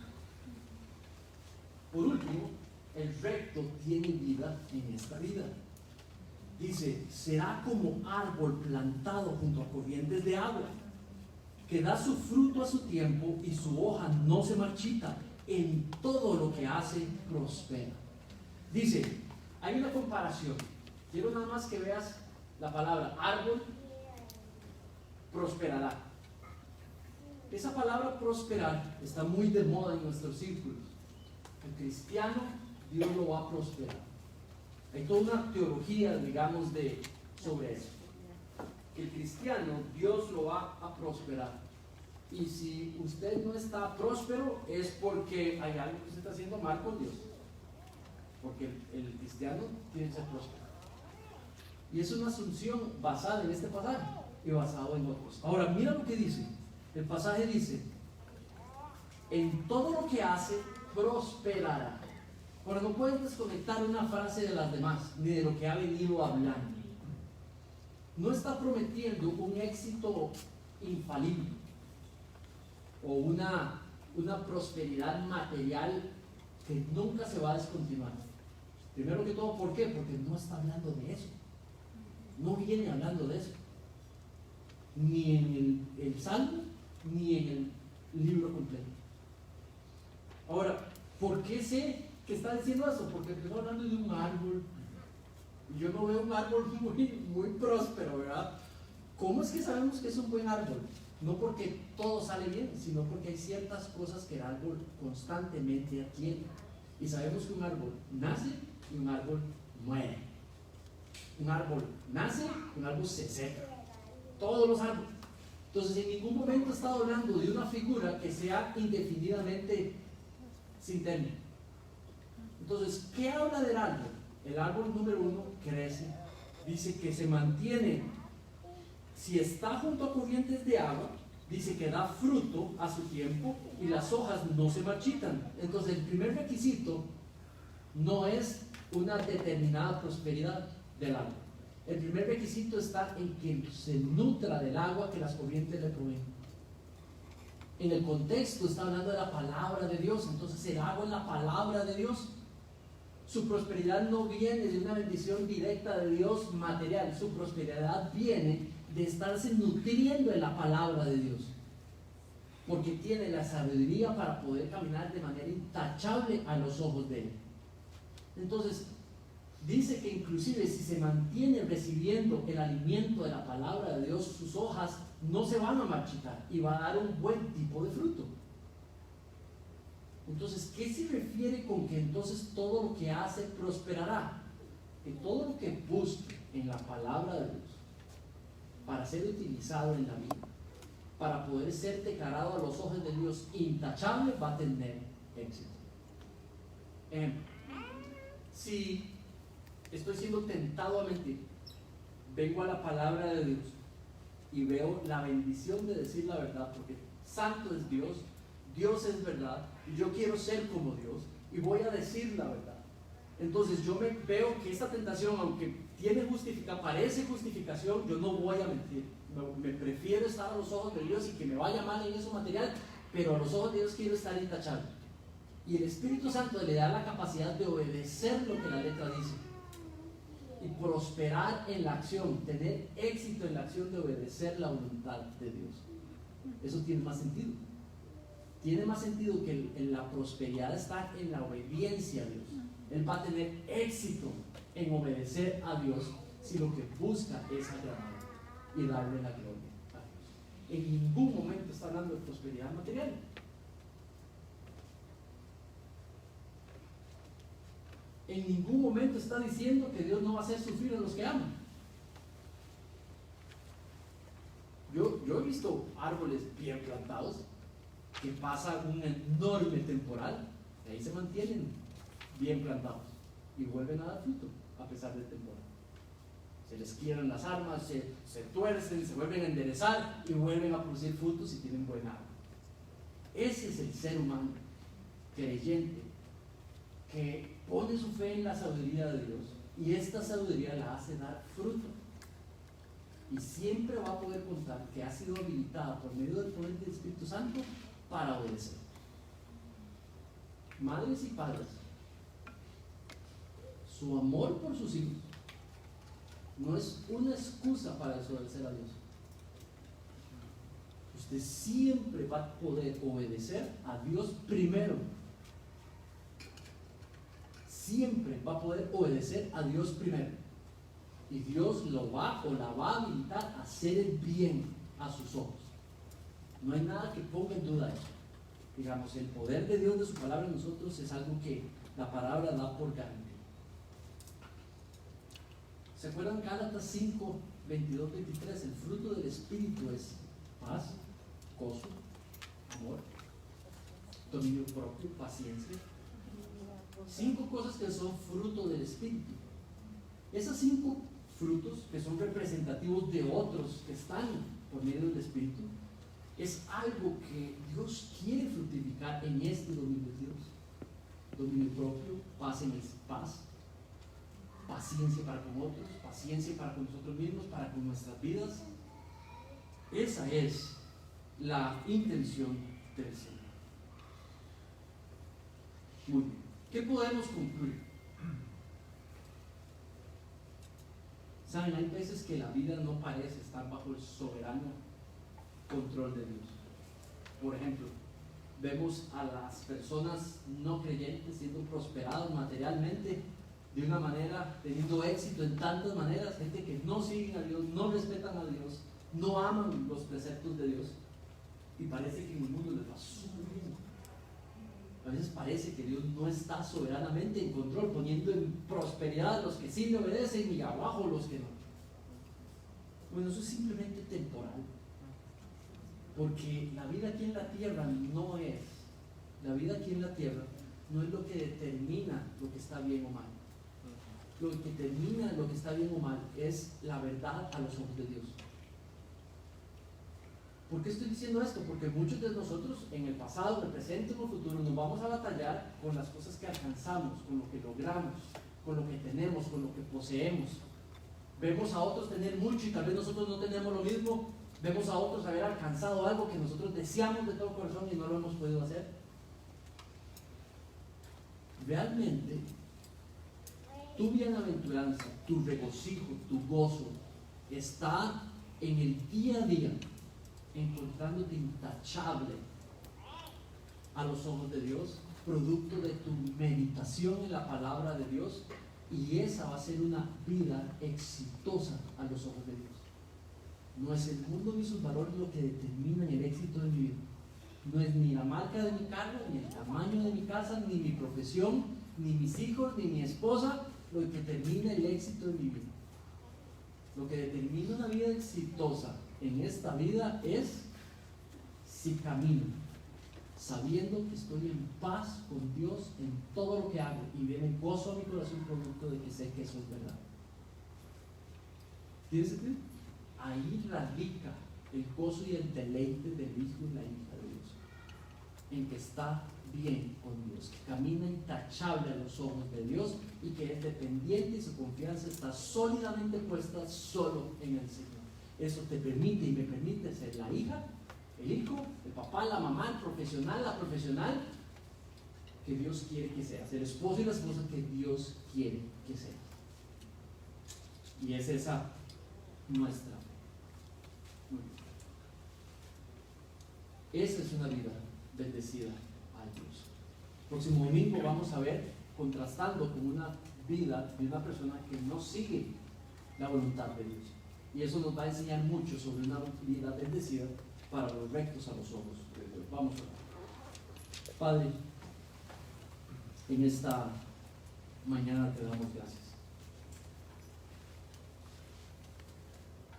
Por último, el recto tiene vida en esta vida. Dice, será como árbol plantado junto a corrientes de agua, que da su fruto a su tiempo y su hoja no se marchita. En todo lo que hace, prospera. Dice, hay una comparación. Quiero nada más que veas la palabra árbol, prosperará. Esa palabra prosperar está muy de moda en nuestros círculos. El cristiano, Dios lo va a prosperar. Hay toda una teología, digamos, sobre eso. El cristiano, Dios lo va a prosperar. Y si usted no está próspero, es porque hay algo que usted está haciendo mal con Dios. Porque el cristiano tiene que ser próspero. Y es una asunción basada en este pasaje y basado en otros. Ahora, mira lo que dice. El pasaje dice, en todo lo que hace, prosperará. Ahora, no puedes desconectar una frase de las demás, ni de lo que ha venido hablando. No está prometiendo un éxito infalible o una prosperidad material que nunca se va a descontinuar. Primero que todo, ¿por qué? Porque no está hablando de eso. No viene hablando de eso. Ni en el Salmo, ni en el libro completo. Ahora, ¿por qué sé que está diciendo eso? Porque empezó hablando de un árbol. Y yo no veo un árbol muy próspero, ¿verdad? ¿Cómo es que sabemos que es un buen árbol? No porque todo sale bien, sino porque hay ciertas cosas que el árbol constantemente adquiere. Y sabemos que un árbol nace y un árbol muere. Un árbol nace, un árbol se seca. Todos los árboles. Entonces, en ningún momento he estado hablando de una figura que sea indefinidamente sin término. Entonces, ¿qué habla del árbol? El árbol número 1 crece, dice que se mantiene, si está junto a corrientes de agua, dice que da fruto a su tiempo y las hojas no se marchitan. Entonces, el primer requisito no es una determinada prosperidad del árbol. El primer requisito está en que se nutra del agua que las corrientes le proveen. En el contexto está hablando de la palabra de Dios, entonces el agua es la palabra de Dios. Su prosperidad no viene de una bendición directa de Dios material, su prosperidad viene de estarse nutriendo de la palabra de Dios, porque tiene la sabiduría para poder caminar de manera intachable a los ojos de Él. Entonces, dice que inclusive si se mantiene recibiendo el alimento de la palabra de Dios, sus hojas no se van a marchitar y va a dar un buen tipo de fruto. Entonces, ¿qué se refiere con que entonces todo lo que hace prosperará? Que todo lo que busque en la palabra de Dios para ser utilizado en la vida, para poder ser declarado a los ojos de Dios intachable, va a tener éxito. Si estoy siendo tentado a mentir, vengo a la palabra de Dios y veo la bendición de decir la verdad, porque santo es Dios, Dios es verdad, y yo quiero ser como Dios, y voy a decir la verdad. Entonces yo me veo que esta tentación, aunque parece justificación, yo no voy a mentir. Me prefiero estar a los ojos de Dios y que me vaya mal en eso material, pero a los ojos de Dios quiero estar intachable. Y el Espíritu Santo le da la capacidad de obedecer lo que la letra dice y prosperar en la acción, tener éxito en la acción de obedecer la voluntad de Dios. Eso tiene más sentido. Tiene más sentido que la prosperidad está en la obediencia a Dios. Él va a tener éxito en obedecer a Dios si lo que busca es agradarle y darle la gloria a Dios. En ningún momento está hablando de prosperidad material. En ningún momento está diciendo que Dios no va a hacer sufrir a los que aman. Yo he visto árboles bien plantados que pasa un enorme temporal y ahí se mantienen bien plantados y vuelven a dar fruto a pesar del temporal. Se les quiebran las armas, se tuercen, se vuelven a enderezar y vuelven a producir frutos y tienen buen agua. Ese es el ser humano creyente que pone su fe en la sabiduría de Dios y esta sabiduría la hace dar fruto. Y siempre va a poder contar que ha sido habilitada por medio del poder del Espíritu Santo para obedecer. Madres y padres, su amor por sus hijos no es una excusa para desobedecer a Dios. Usted siempre va a poder obedecer a Dios primero. Siempre va a poder obedecer a Dios primero. Y Dios lo va o la va a habilitar a hacer el bien a sus ojos. No hay nada que ponga en duda eso. Digamos, el poder de Dios, de su palabra en nosotros, es algo que la palabra da por garantía. ¿Se acuerdan Gálatas 5, 22, 23? El fruto del Espíritu es paz, gozo, amor, dominio propio, paciencia. 5 cosas que son fruto del Espíritu. Esas 5 frutos que son representativos de otros que están por medio del Espíritu es algo que Dios quiere fructificar en este dominio de Dios. Dominio propio, paz, paciencia para con otros, paciencia para con nosotros mismos, para con nuestras vidas. Esa es la intención del Señor. Muy bien. ¿Qué podemos concluir? Saben, hay veces que la vida no parece estar bajo el soberano control de Dios. Por ejemplo, vemos a las personas no creyentes siendo prosperadas materialmente de una manera, teniendo éxito en tantas maneras, gente que no siguen a Dios, no respetan a Dios, no aman los preceptos de Dios, y parece que en el mundo les va súper bien. A veces parece que Dios no está soberanamente en control, poniendo en prosperidad a los que sí le obedecen y abajo los que no. Bueno, eso es simplemente temporal, porque la vida aquí en la tierra no es, la vida aquí en la tierra no es lo que determina lo que está bien o mal. Lo que determina lo que está bien o mal es la verdad a los ojos de Dios. ¿Por qué estoy diciendo esto? Porque muchos de nosotros en el pasado, en el presente, en el futuro nos vamos a batallar con las cosas que alcanzamos, con lo que logramos, con lo que tenemos, con lo que poseemos. Vemos a otros tener mucho y tal vez nosotros no tenemos lo mismo. Vemos a otros haber alcanzado algo que nosotros deseamos de todo corazón y no lo hemos podido hacer. Realmente, tu bienaventuranza, tu regocijo, tu gozo está en el día a día, encontrándote intachable a los ojos de Dios, producto de tu meditación en la palabra de Dios, y esa va a ser una vida exitosa a los ojos de Dios. No es el mundo ni sus valores lo que determinan el éxito de mi vida. No es ni la marca de mi carro, ni el tamaño de mi casa, ni mi profesión, ni mis hijos, ni mi esposa, lo que determina el éxito de mi vida. Lo que determina una vida exitosa en esta vida es si camino sabiendo que estoy en paz con Dios en todo lo que hago y viene gozo a mi corazón producto de que sé que eso es verdad. ¿Tiene sentido? ahí radica el gozo y el deleite del hijo y la hija de Dios, en que está bien con Dios, que camina intachable a los ojos de Dios y que es dependiente y su confianza está sólidamente puesta solo en el Señor. Eso te permite y me permite ser la hija, el hijo, el papá, la mamá, el profesional, la profesional que Dios quiere que seas, el esposo y la esposa que Dios quiere que seas. Y es esa nuestra fe. Muy bien. Esa es una vida bendecida a Dios. Próximo domingo vamos a ver, contrastando con una vida de una persona que no sigue la voluntad de Dios. Y eso nos va a enseñar mucho sobre una vida bendecida para los rectos a los ojos de Dios. Vamos a ver. Padre, en esta mañana te damos gracias.